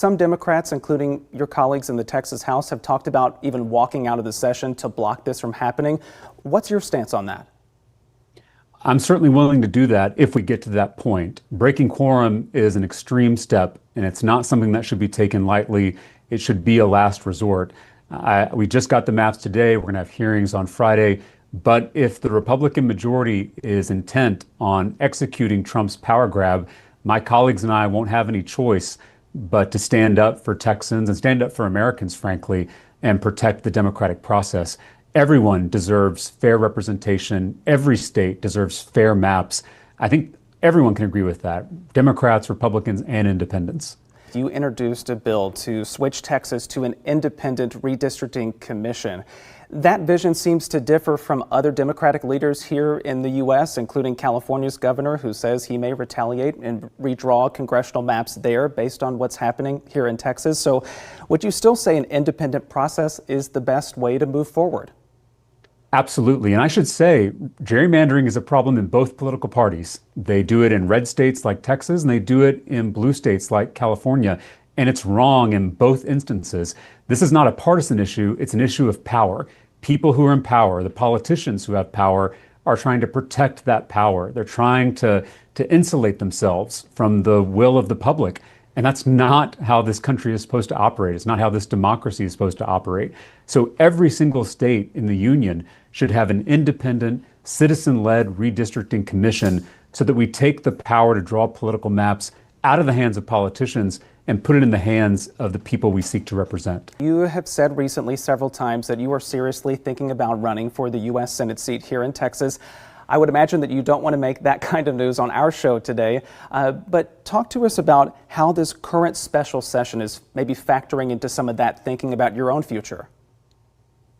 Some Democrats, including your colleagues in the Texas House, have talked about even walking out of the session to block this from happening. What's your stance on that? I'm certainly willing to do that if we get to that point. Breaking quorum is an extreme step, and it's not something that should be taken lightly. It should be a last resort. We just got the maps today. We're going to have hearings on Friday. But if the Republican majority is intent on executing Trump's power grab, my colleagues and I won't have any choice but to stand up for Texans and stand up for Americans, frankly, and protect the democratic process. Everyone deserves fair representation. Every state deserves fair maps. I think everyone can agree with that, Democrats, Republicans, and independents. You introduced a bill to switch Texas to an independent redistricting commission. That vision seems to differ from other Democratic leaders here in the U.S., including California's governor, who says he may retaliate and redraw congressional maps there based on what's happening here in Texas. So would you still say an independent process is the best way to move forward? Absolutely. And I should say, gerrymandering is a problem in both political parties. They do it in red states like Texas, and they do it in blue states like California. And it's wrong in both instances. This is not a partisan issue. It's an issue of power. People who are in power, the politicians who have power, are trying to protect that power. They're trying to insulate themselves from the will of the public. And that's not how this country is supposed to operate. It's not how this democracy is supposed to operate. So every single state in the union should have an independent, citizen-led redistricting commission so that we take the power to draw political maps out of the hands of politicians and put it in the hands of the people we seek to represent. You have said recently several times that you are seriously thinking about running for the U.S. Senate seat here in Texas. I would imagine that you don't want to make that kind of news on our show today, but talk to us about how this current special session is maybe factoring into some of that thinking about your own future.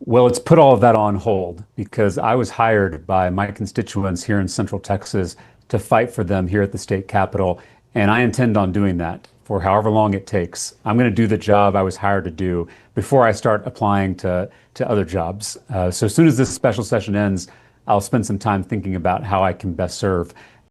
Well, it's put all of that on hold because I was hired by my constituents here in Central Texas to fight for them here at the state capitol, and I intend on doing that for however long it takes. I'm going to do the job I was hired to do before I start applying to other jobs. So as soon as this special session ends, I'll spend some time thinking about how I can best serve.